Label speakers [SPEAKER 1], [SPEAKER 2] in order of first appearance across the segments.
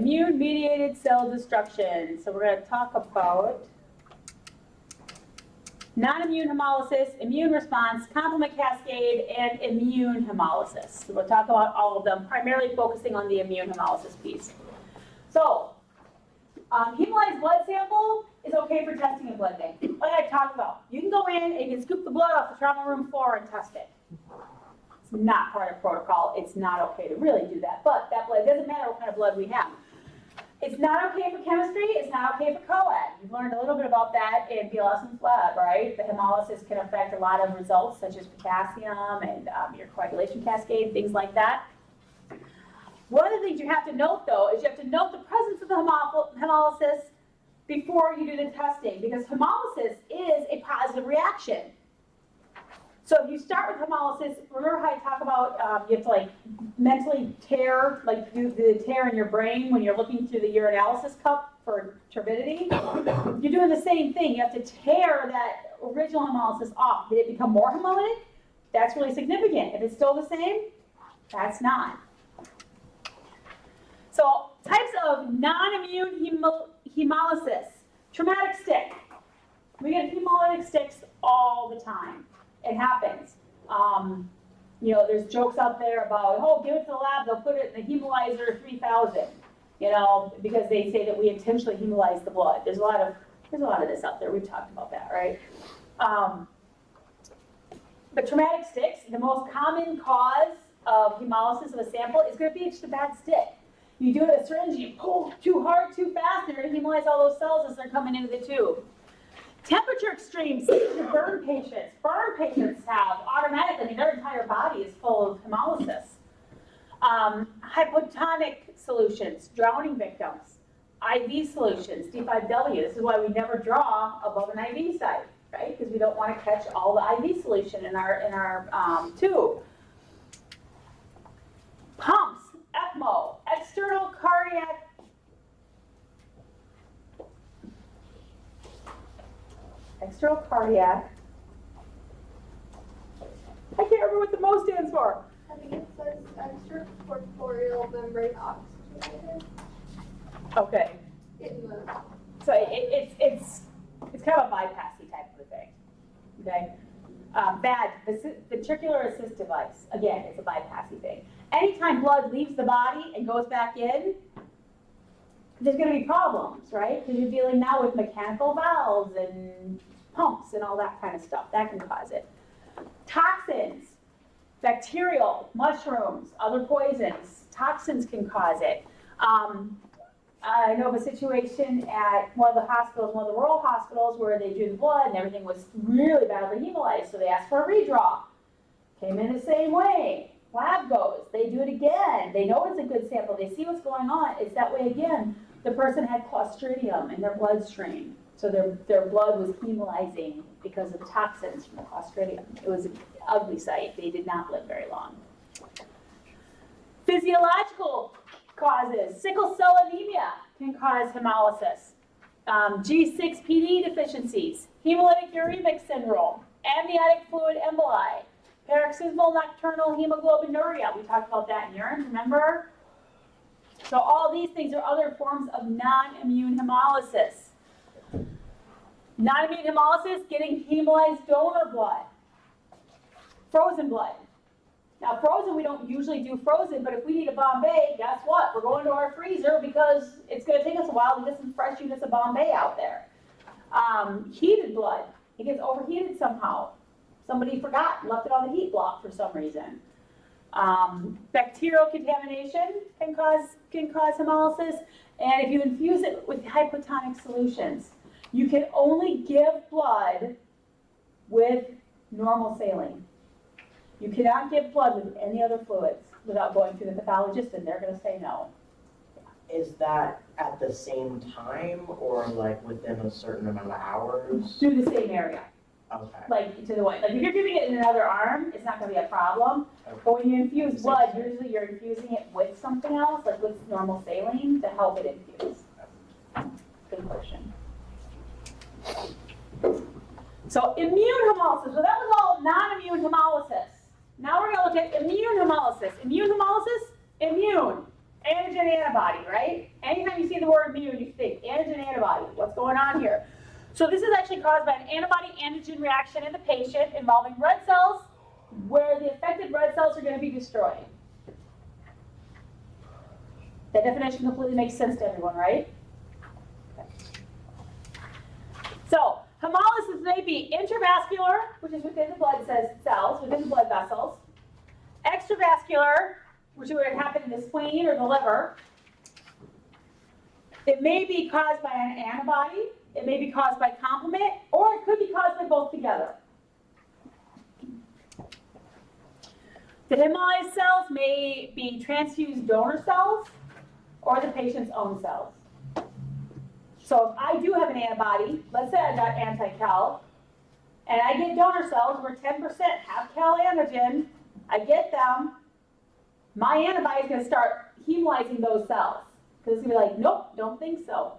[SPEAKER 1] immune-mediated cell destruction. So we're going to talk about non-immune hemolysis, immune response, complement cascade, and immune hemolysis. So we'll talk about all of them, primarily focusing on the immune hemolysis piece. So, hemolyzed blood sample is okay for testing a blood bank. Like I talked about, you can go in and you can scoop the blood off the trauma room floor and test it. It's not part of protocol. It's not okay to really do that. But that blood, it doesn't matter what kind of blood we have. It's not okay for chemistry. It's not okay for co-ed. You've learned a little bit about that in BLS lab, right? The hemolysis can affect a lot of results, such as potassium and your coagulation cascade, things like that. One of the things you have to note, though, is you have to note the presence of the hemolysis before you do the testing, because hemolysis is a positive reaction. So if you start with hemolysis, remember how I talk about you have to like mentally tear, like do the tear in your brain when you're looking through the urinalysis cup for turbidity? You're doing the same thing. You have to tear that original hemolysis off. Did it become more hemolytic? That's really significant. If it's still the same, that's not. So types of non-immune hemolysis. Traumatic stick. We get hemolytic sticks all the time. It happens. You know, there's jokes out there about, oh, give it to the lab, they'll put it in the Hemolyzer 3000, you know, because they say that we intentionally hemolyze the blood. There's a lot of this out there. We've talked about that, right? But traumatic sticks, the most common cause of hemolysis of a sample is going to be just a bad stick. You do it with a syringe, you pull too hard, too fast, and you're going to hemolyze all those cells as they're coming into the tube. Temperature extremes, burn patients. Burn patients have automatically, I mean, their entire body is full of hemolysis. Hypotonic solutions, drowning victims. IV solutions, D5W. This is why we never draw above an IV site, right? Because we don't want to catch all the IV solution in our tube. Pumps, ECMO, external cardiac. External cardiac. I can't remember what the MO stands for.
[SPEAKER 2] I think it says extracorporeal membrane oxygenated.
[SPEAKER 1] Okay. So it's kind of a bypassy type of a thing. Okay. Ventricular assist device. Again, it's a bypassy thing. Anytime blood leaves the body and goes back in, there's going to be problems, right? Because you're dealing now with mechanical valves and pumps and all that kind of stuff. That can cause it. Toxins, bacterial, mushrooms, other poisons, toxins can cause it. I know of a situation at one of the hospitals, one of the rural hospitals, where they drew the blood and everything was really badly hemolyzed, so they asked for a redraw. Came in the same way. Lab goes, they do it again. They know it's a good sample. They see what's going on. It's that way again. The person had Clostridium in their bloodstream. So their blood was hemolyzing because of toxins from the Clostridium. It was an ugly sight. They did not live very long. Physiological causes. Sickle cell anemia can cause hemolysis. G6PD deficiencies. Hemolytic uremic syndrome. Amniotic fluid emboli. Paroxysmal nocturnal hemoglobinuria. We talked about that in urine, remember? So all these things are other forms of non-immune hemolysis. Non-immune hemolysis, getting hemolyzed donor blood. Frozen blood. Now frozen, we don't usually do frozen, but if we need a Bombay, guess what? We're going to our freezer because it's going to take us a while to get some fresh units of Bombay out there. Heated blood. It gets overheated somehow. Somebody forgot and left it on the heat block for some reason. Bacterial contamination can cause hemolysis, and if you infuse it with hypotonic solutions, you can only give blood with normal saline. You cannot give blood with any other fluids without going through the pathologist, and they're going to say no.
[SPEAKER 3] Is that at the same time or like within a certain amount of hours?
[SPEAKER 1] Through the same area.
[SPEAKER 3] Okay.
[SPEAKER 1] Like to the way, like if you're giving it in another arm, it's not going to be a problem.
[SPEAKER 3] Okay.
[SPEAKER 1] But when you infuse blood, usually you're infusing it with something else, like with normal saline, to help it infuse. Good question. So immune hemolysis. So that was all non-immune hemolysis. Now we're going to look at immune hemolysis. Immune hemolysis, immune, antigen antibody, right? Anytime you see the word immune, you think antigen, antibody. What's going on here? So this is actually caused by an antibody-antigen reaction in the patient involving red cells, where the affected red cells are going to be destroyed. That definition completely makes sense to everyone, right? Okay. So, hemolysis may be intravascular, which is within the blood cells, within the blood vessels. Extravascular, which would happen in the spleen or the liver. It may be caused by an antibody, it may be caused by complement, or it could be caused by both together. The hemolyzed cells may be transfused donor cells or the patient's own cells. So if I do have an antibody, let's say I got anti-cal, and I get donor cells where 10% have cal antigen, I get them, my antibody is going to start hemolyzing those cells. Because it's going to be like, nope, don't think so.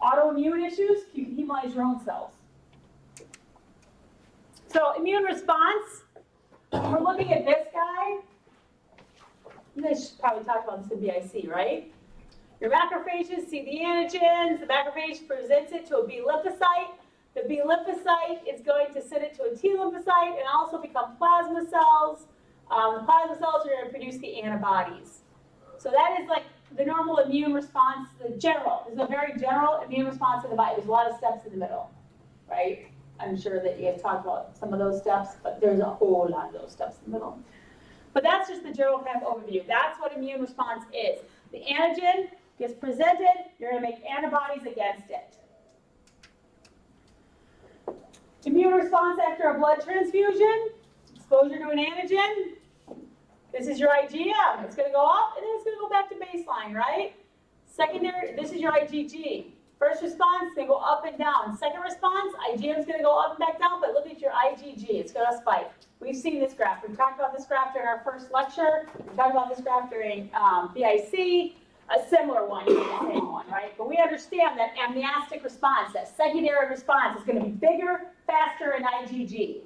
[SPEAKER 1] Autoimmune issues, you can hemolyze your own cells. So immune response, we're looking at this guy. You guys should probably talk about this in BIC, right? Your macrophages see the antigens, the macrophage presents it to a B lymphocyte. The B lymphocyte is going to send it to a T lymphocyte and also become plasma cells. The plasma cells are going to produce the antibodies. So that is like the normal immune response, the general. This is a very general immune response to the body. There's a lot of steps in the middle, right? I'm sure that you guys talked about some of those steps, but there's a whole lot of those steps in the middle. But that's just the general kind of overview. That's what immune response is. The antigen gets presented, you're going to make antibodies against it. Immune response after a blood transfusion, exposure to an antigen. This is your IgM. It's going to go up, and then it's going to go back to baseline, right? Secondary, this is your IgG. First response, they go up and down. Second response, IgM is going to go up and back down, but look at your IgG. It's going to spike. We've seen this graph. We talked about this graph during our first lecture. We talked about this graph during BIC. A similar one, the same one, right? But we understand that amniotic response, that secondary response, is going to be bigger, faster in IgG.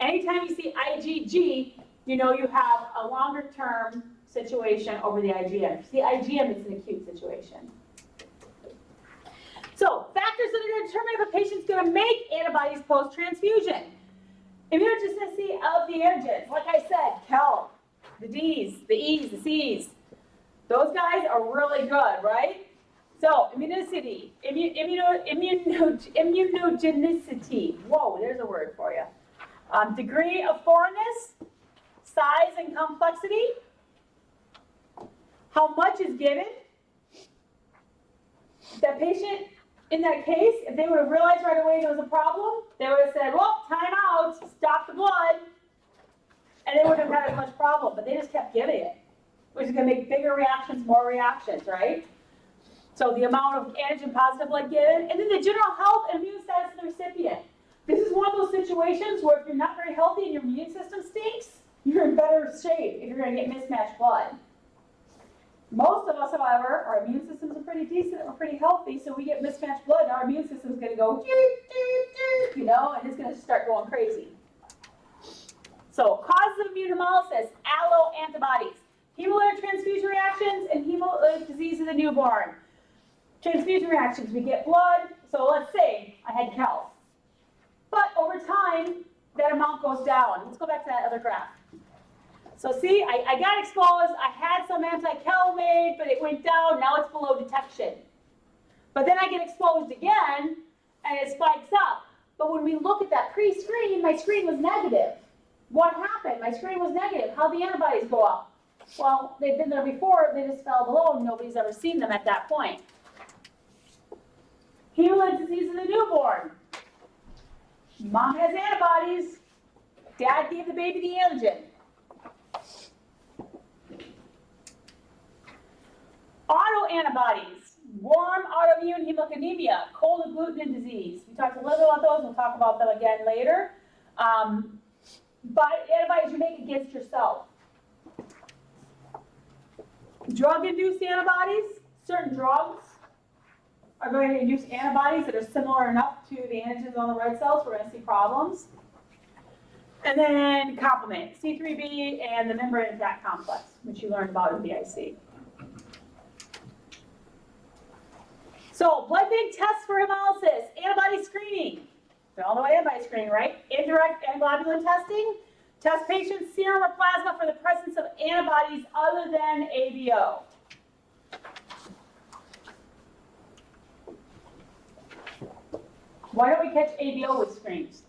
[SPEAKER 1] Anytime you see IgG, you know you have a longer term situation over the IgM. See, IgM, it's an acute situation. So, factors that are going to determine if a patient's going to make antibodies post-transfusion. Immunogenicity of the antigens. Like I said, cal, the Ds, the Es, the Cs. Those guys are really good, right? So, immunogenicity. Whoa, there's a word for you. Degree of foreignness, size and complexity. How much is given? The patient, in that case, if they would have realized right away there was a problem, they would have said, well, time out, stop the blood, and they wouldn't have had as much problem, but they just kept giving it, which is going to make bigger reactions, more reactions, right? So the amount of antigen-positive blood given, and then the general health and immune status of the recipient. This is one of those situations where if you're not very healthy and your immune system stinks, you're in better shape if you're going to get mismatched blood. Most of us, however, our immune systems are pretty decent and we're pretty healthy, so we get mismatched blood, and our immune system is going to go, you know, and it's going to start going crazy. So, causes of immune hemolysis, allo-antibodies, hemolytic transfusion reactions, and hemolytic disease of the newborn. Transfusion reactions, we get blood, so let's say I had cal. But over time, that amount goes down. Let's go back to that other graph. So see, I got exposed, I had some anti-cal made, but it went down, now it's below detection. But then I get exposed again, and it spikes up. But when we look at that pre-screen, my screen was negative. What happened? My screen was negative. How'd the antibodies go up? Well, they've been there before, they just fell below, and nobody's ever seen them at that point. Hemolytic disease of the newborn. Mom has antibodies, dad gave the baby the antigen. Autoantibodies, warm autoimmune hemolytic cold agglutinin disease. We talked a little about those, we'll talk about them again later. But antibodies you make against yourself. Drug-induced antibodies, certain drugs are going to induce antibodies that are similar enough to the antigens on the red cells, we're going to see problems. And then complement, C3b and the membrane attack complex, which you learned about in BIC. So blood bank tests for hemolysis, antibody screening. We all know antibody screening, right? Indirect antiglobulin testing. Test patients' serum or plasma for the presence of antibodies other than ABO. Why don't we catch ABO with screens?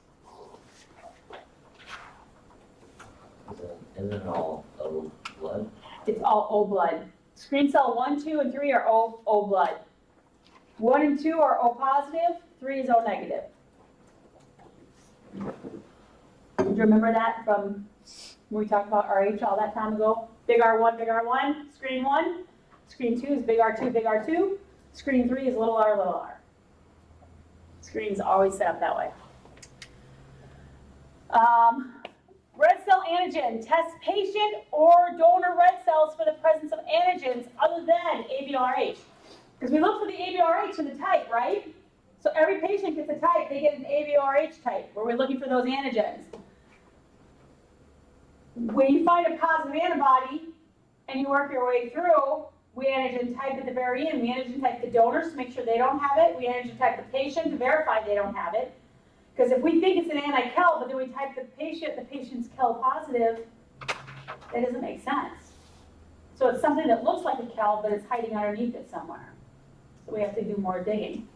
[SPEAKER 4] Isn't it all O blood?
[SPEAKER 1] It's all O blood. Screen cell 1, 2, and 3 are O blood. 1 and 2 are O positive, 3 is O negative. Do you remember that from when we talked about RH all that time ago? Big R1, screen 1. Screen 2 is big R2, big R2. Screen 3 is little r, little r. Screen's always set up that way. Red cell antigen, test patient or donor red cells for the presence of antigens other than ABRH. Because we look for the ABRH in the type, right? So every patient gets a type, they get an ABRH type, where we're looking for those antigens. When you find a positive antibody and you work your way through, we antigen type at the very end. We antigen type the donors to make sure they don't have it. We antigen type the patient to verify they don't have it. Because if we think it's an anti-kel, but then we type the patient's kel positive, that doesn't make sense. So it's something that looks like a kel, but it's hiding underneath it somewhere. So we have to do more digging.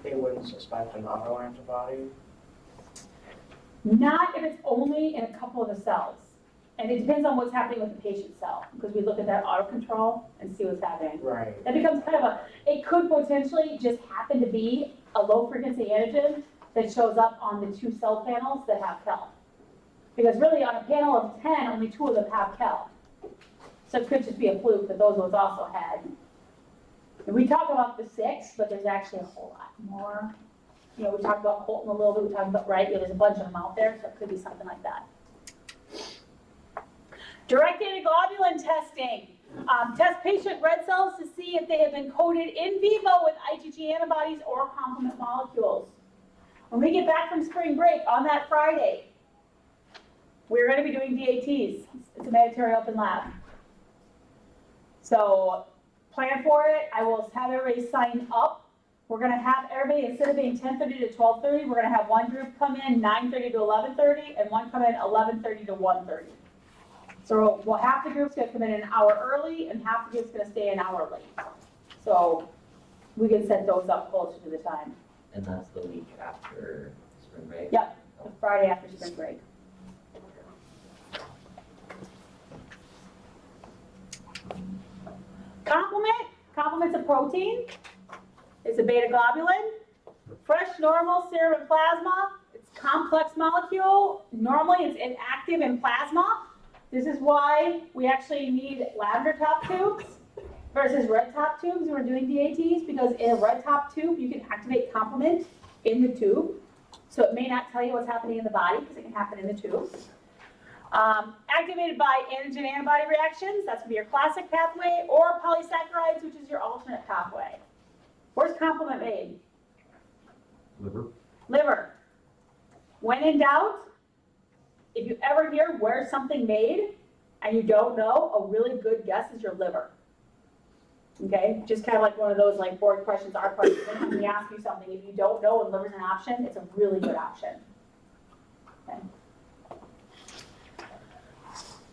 [SPEAKER 3] They wouldn't suspect an autoantibody?
[SPEAKER 1] Not if it's only in a couple of the cells. And it depends on what's happening with the patient cell, because we look at that autocontrol and see what's happening.
[SPEAKER 3] Right.
[SPEAKER 1] That becomes kind of it could potentially just happen to be a low frequency antigen that shows up on the 2 cell panels that have kel. Because really on a panel of 10, only 2 of them have kel. So it could just be a fluke that those ones also had. And we talk about the 6, but there's actually a whole lot more. You know, we talked about Colton a little bit, we talked about, right, there's a bunch of them out there, so it could be something like that. Direct antiglobulin testing. Test patient red cells to see if they have been coated in vivo with IgG antibodies or complement molecules. When we get back from spring break on that Friday, we're going to be doing DATs. It's a mandatory open lab. So plan for it. I will have everybody sign up. We're going to have everybody, instead of being 10:30 to 12:30, we're going to have one group come in 9:30 to 11:30 and one come in 11:30 to 1:30. So well, half the group's going to come in an hour early and half the group's going to stay an hour late. So we can set those up closer to the time.
[SPEAKER 4] And that's the week after spring break?
[SPEAKER 1] Yep, the Friday after spring break. Complement's a protein. It's a beta globulin. Fresh, normal, serum, and plasma. It's a complex molecule. Normally, it's inactive in plasma. This is why we actually need lavender top tubes versus red top tubes when we're doing DATs, because in a red top tube, you can activate complement in the tube. So it may not tell you what's happening in the body, because it can happen in the tube. Activated by antigen-antibody reactions, that's going to be your classic pathway, or polysaccharides, which is your alternate pathway. Where's complement made?
[SPEAKER 4] Liver.
[SPEAKER 1] Liver. When in doubt, if you ever hear where's something made and you don't know, a really good guess is your liver. Okay, just kind of like one of those like board questions, our questions. When we ask you something, if you don't know and liver's an option, it's a really good option. Okay.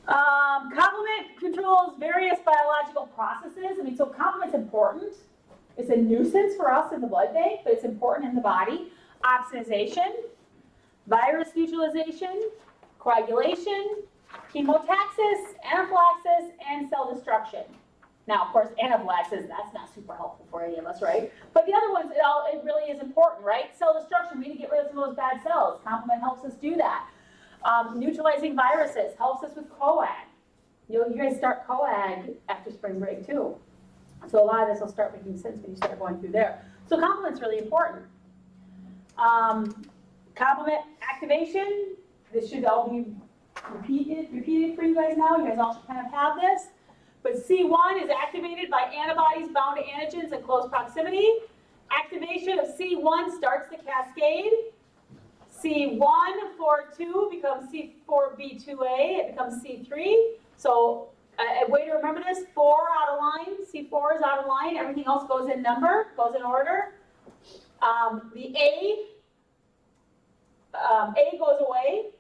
[SPEAKER 1] Complement controls various biological processes. I mean, so complement's important. It's a nuisance for us in the blood bank, but it's important in the body. Opsonization, virus neutralization, coagulation, chemotaxis, anaphylaxis, and cell destruction. Now, of course, anaphylaxis, that's not super helpful for any of us, right? But the other ones, it really is important, right? Cell destruction, we need to get rid of some of those bad cells. Complement helps us do that. Neutralizing viruses helps us with coag. You guys start coag after spring break too. So a lot of this will start making sense when you start going through there. So complement's really important. Complement activation, this should all be repeated for you guys now. You guys all should kind of have this. But C1 is activated by antibodies bound to antigens in close proximity. Activation of C1 starts the cascade. C142 becomes C4B2A, it becomes C3. So a way to remember this, 4 out of line, C4 is out of line, everything else goes in number, goes in order. The A goes away,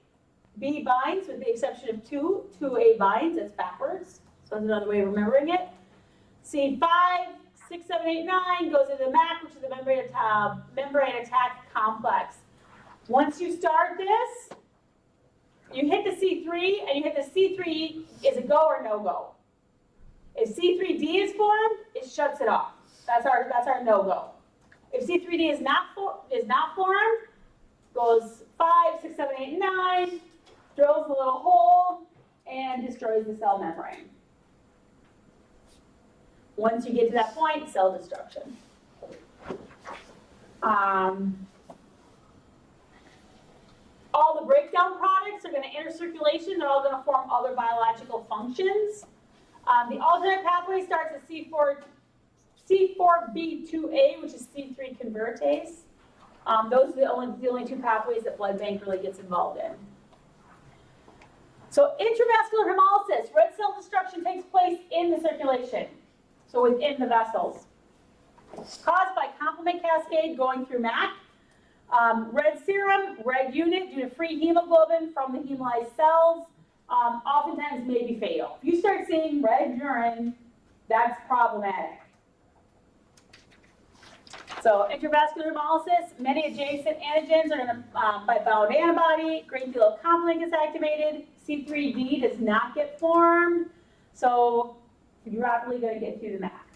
[SPEAKER 1] B binds with the exception of 2, 2A binds, it's backwards. So that's another way of remembering it. C5, 6, 7, 8, 9 goes into the MAC, which is the membrane attack complex. Once you start this, you hit the C3, and you hit the C3 is a go or no go. If C3D is formed, it shuts it off. That's our no go. If C3D is not formed, goes 5, 6, 7, 8, 9, drills a little hole, and destroys the cell membrane. Once you get to that point, cell destruction. All the breakdown products are going to enter circulation. They're all going to form other biological functions. The alternate pathway starts at C4B2A, which is C3 convertase. Those are the only 2 pathways that blood bank really gets involved in. So intravascular hemolysis, red cell destruction takes place in the circulation, so within the vessels. Caused by complement cascade going through MAC. Red serum, red unit due to free hemoglobin from the hemolyzed cells, oftentimes may be fatal. If you start seeing red urine, that's problematic. So intravascular hemolysis, many adjacent antigens are going to, by bound antibody, great deal of complement gets activated, C3D does not get formed, so you're rapidly going to get through the MAC.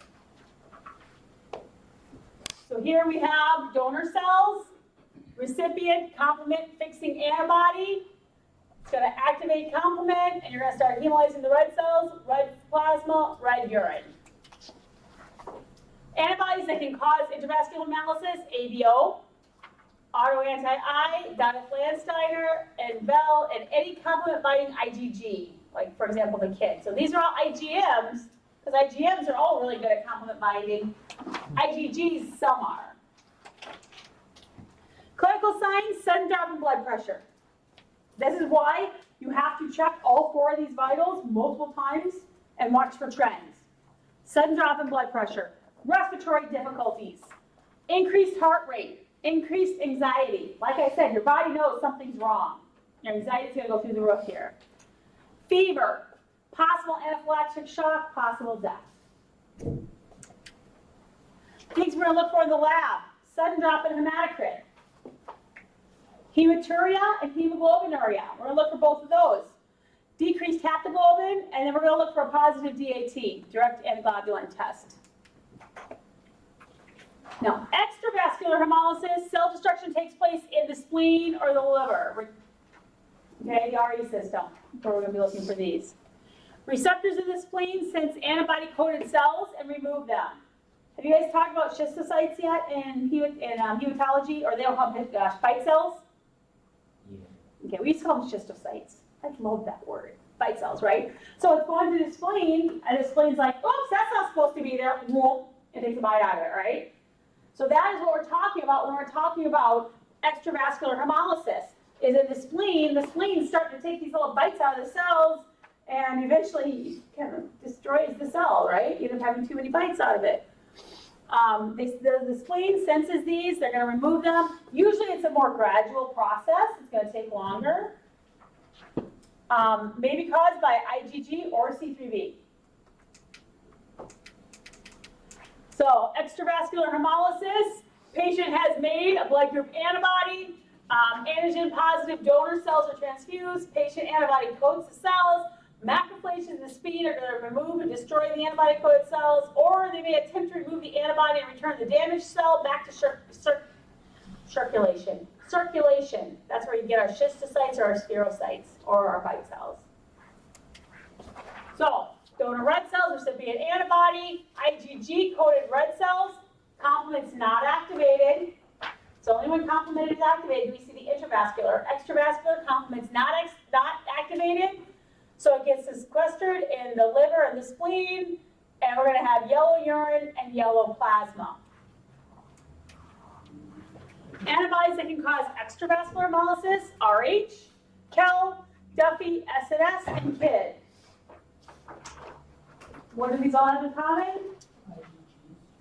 [SPEAKER 1] So here we have donor cells, recipient complement fixing antibody. It's going to activate complement, and you're going to start hemolyzing the red cells, red plasma, red urine. Antibodies that can cause intravascular hemolysis, ABO, autoanti-I, Donner-Landsteiner, and Bell, and any complement-binding IgG, like, for example, the KIT. So these are all IgMs, because IgMs are all really good at complement binding. IgGs, some are. Clinical signs, sudden drop in blood pressure. This is why you have to check all 4 of these vitals multiple times and watch for trends. Sudden drop in blood pressure, respiratory difficulties, increased heart rate, increased anxiety. Like I said, your body knows something's wrong. Your anxiety is going to go through the roof here. Fever, possible anaphylactic shock, possible death. Things we're going to look for in the lab, sudden drop in hematocrit. Hematuria and hemoglobinuria. We're going to look for both of those. Decreased haptoglobin, and then we're going to look for a positive DAT, direct antiglobulin test. Now, extravascular hemolysis, cell destruction takes place in the spleen or the liver. Okay, the RE system, where we're going to be looking for these. Receptors in the spleen sense antibody-coated cells and remove them. Have you guys talked about schistocytes yet in hematology, or they don't call them, bite cells?
[SPEAKER 4] Yeah.
[SPEAKER 1] Okay, we used to call them schistocytes. I love that word. Bite cells, right? So it's going through the spleen, and the spleen's like, oops, that's not supposed to be there. Whoop, and takes a bite out of it, right? So that is what we're talking about when we're talking about extravascular hemolysis. Is in the spleen's starting to take these little bites out of the cells, and eventually kind of destroys the cell, right? You end up having too many bites out of it. The spleen senses these, they're going to remove them. Usually it's a more gradual process, it's going to take longer. May be caused by IgG or C3b. So, extravascular hemolysis, patient has made a blood group antibody, antigen positive donor cells are transfused, patient antibody coats the cells, macrophages in the spleen are going to remove and destroy the antibody-coated cells, or they may attempt to remove the antibody and return the damaged cell back to circulation. Circulation, that's where you get our schistocytes or our spherocytes, or our bite cells. So, donor red cells, recipient antibody, IgG-coated red cells, complement's not activated. So only when complement is activated do we see the intravascular. Extravascular complement's not activated. So it gets sequestered in the liver and the spleen, and we're going to have yellow urine and yellow plasma. Antibodies that can cause extravascular hemolysis, RH, Kel, Duffy, SNS, and KID. What do these all have in common?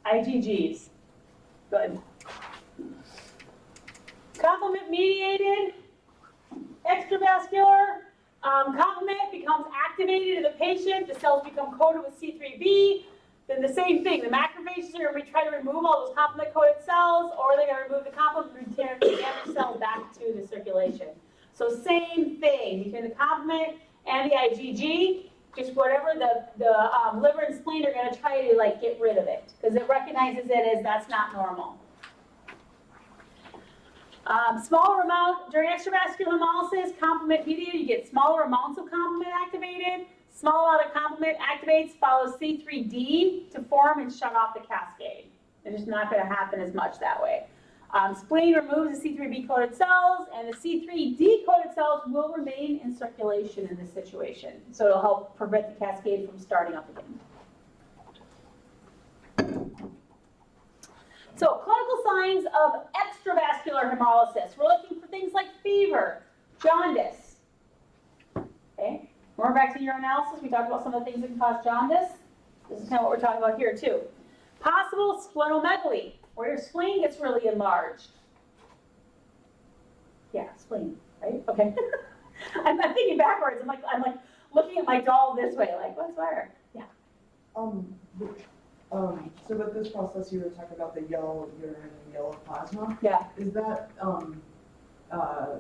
[SPEAKER 1] IgGs. Good. Complement mediated, extravascular. Complement becomes activated in the patient. The cells become coated with C3b. Then the same thing. The macrophages are going to try to remove all those complement-coated cells, or they're going to remove the complement and return the damaged cell back to the circulation. So same thing between the complement and the IgG. Just whatever the liver and spleen are going to try to like get rid of it because it recognizes it as that's not normal. Smaller amount during extravascular hemolysis, complement mediated, you get smaller amounts of complement activated. Small amount of complement activates, follows C3d to form and shut off the cascade. It's just not going to happen as much that way. Spleen removes the C3b coated cells, and the C3d coated cells will remain in circulation in this situation. So it'll help prevent the cascade from starting up again. So clinical signs of extravascular hemolysis. We're looking for things like fever, jaundice. Okay, we're back to urinalysis. We talked about some of the things that can cause jaundice. This is kind of what we're talking about here too. Possible splenomegaly, where your spleen gets really enlarged. Yeah, spleen, right? Okay. I'm thinking backwards. I'm like looking at my doll this way, like, what's where? Yeah.
[SPEAKER 5] So with this process, you were talking about the yellow urine and yellow plasma.
[SPEAKER 1] Yeah.
[SPEAKER 5] Is that, I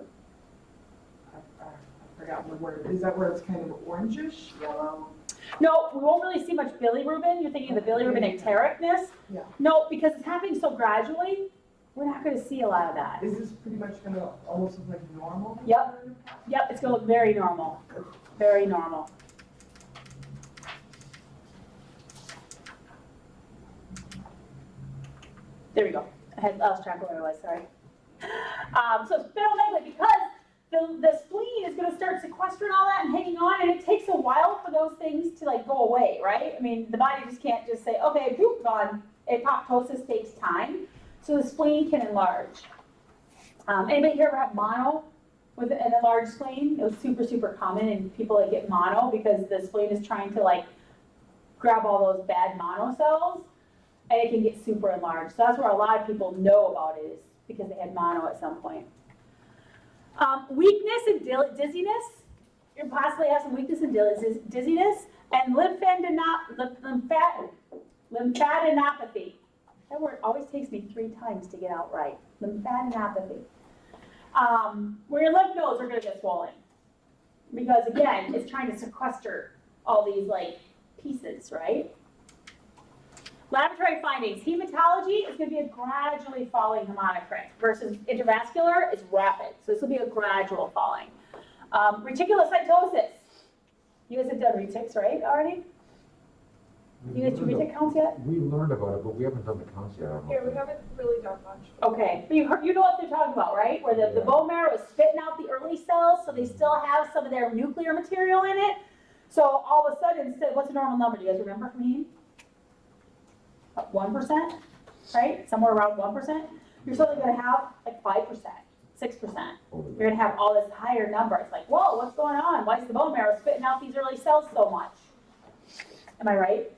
[SPEAKER 5] forgot the word. Is that where it's kind of orangish yellow?
[SPEAKER 1] No, we won't really see much bilirubin. You're thinking of the bilirubin ictericness.
[SPEAKER 5] Yeah.
[SPEAKER 1] No, because it's happening so gradually, we're not going to see a lot of that.
[SPEAKER 5] Is this pretty much going to almost look like normal?
[SPEAKER 1] Yep. Yep, it's going to look very normal. Very normal. There we go. I lost track of where I was, sorry. So splenomegaly, because the spleen is going to start sequestering all that and hanging on, and it takes a while for those things to like go away, right? I mean, the body just can't just say, okay, boop, gone. Apoptosis takes time, so the spleen can enlarge. Anybody here ever have mono with an enlarged spleen? It was super, super common in people that get mono because the spleen is trying to like grab all those bad mono cells, and it can get super enlarged. So that's where a lot of people know about it, is because they had mono at some point. Weakness and dizziness. You possibly have some weakness and dizziness, and lymphadenopathy. That word always takes me 3 times to get out right. Lymphadenopathy. Where your lymph nodes are going to get swollen. Because again, it's trying to sequester all these like pieces, right? Laboratory findings. Hematology is going to be a gradually falling hematocrit versus intravascular is rapid. So this will be a gradual falling. Reticulocytosis. You guys have done retics, right, already? You guys do retic counts yet?
[SPEAKER 6] We learned about it, but we haven't done the counts yet. I don't
[SPEAKER 2] Here, we
[SPEAKER 6] think.
[SPEAKER 2] haven't really done much.
[SPEAKER 1] Okay, but you know what they're talking about, right? Where the bone marrow is spitting out the early cells, so they still have some of their nuclear material in it. So all of a sudden, instead, what's a normal number? Do you guys remember from heme? 1%, right? Somewhere around 1%. You're suddenly going to have like 5%, 6%. You're going to have all this higher number. It's like, whoa, what's going on? Why is the bone marrow spitting out these early cells so much? Am I right?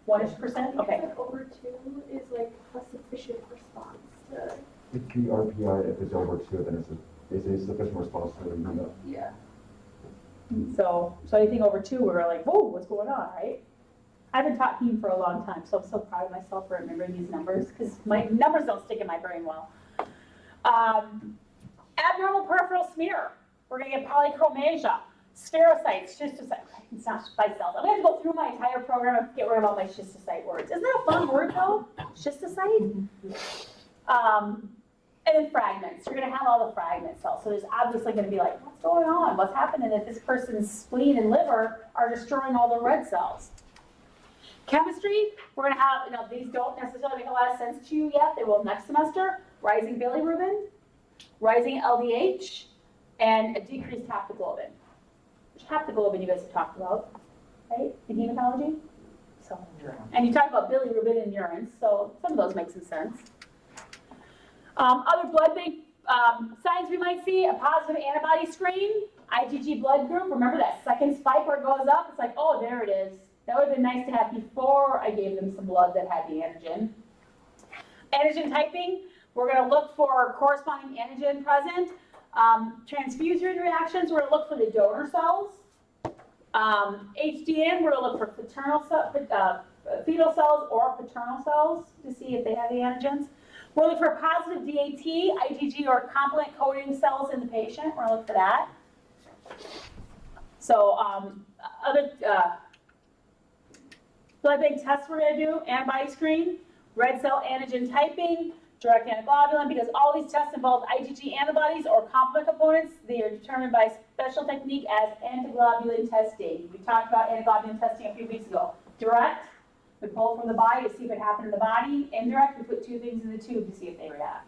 [SPEAKER 1] 1-ish%? Okay.
[SPEAKER 2] Over 2 is like a sufficient response to.
[SPEAKER 6] If the RPI, if it's over 2, then it's a sufficient response to the unit.
[SPEAKER 2] Yeah.
[SPEAKER 1] So anything over 2, we're like, whoa, what's going on, right? I've been taught heme for a long time, so I'm so proud of myself for remembering these numbers, because my numbers don't stick in my brain well. Abnormal peripheral smear. We're going to get polychromasia, spherocytes, schistocytes. It's not schistocytes. I'm going to go through my entire program and get rid of all my schistocyte words. Isn't that a fun word, though? Schistocyte? And then fragments. You're going to have all the fragment cells. So there's obviously going to be like, what's going on? What's happening if this person's spleen and liver are destroying all the red cells? Chemistry, we're going to have, these don't necessarily make a lot of sense to you yet. They will next semester. Rising bilirubin, rising LDH, and a decreased haptoglobin. Which haptoglobin you guys have talked about, right, in hematology? So, and you talk about bilirubin in urine, so some of those make some sense. Other blood bank signs we might see, a positive antibody screen, IgG blood group. Remember that second spike where it goes up? It's like, oh, there it is. That would have been nice to have before I gave them some blood that had the antigen. Antigen typing, we're going to look for corresponding antigen present. Transfusion reactions, we're going to look for the donor cells. HDN, we're going to look for fetal cells or paternal cells to see if they have the antigens. We're looking for positive DAT, IgG, or complement coding cells in the patient. We're going to look for that. So other blood bank tests we're going to do, antibody screen, red cell antigen typing, direct antiglobulin, because all these tests involve IgG antibodies or complement components. They are determined by special technique as antiglobulin testing. We talked about antiglobulin testing a few weeks ago. Direct, we pull from the body to see if it happened in the body. Indirect, we put two things in the tube to see if they react.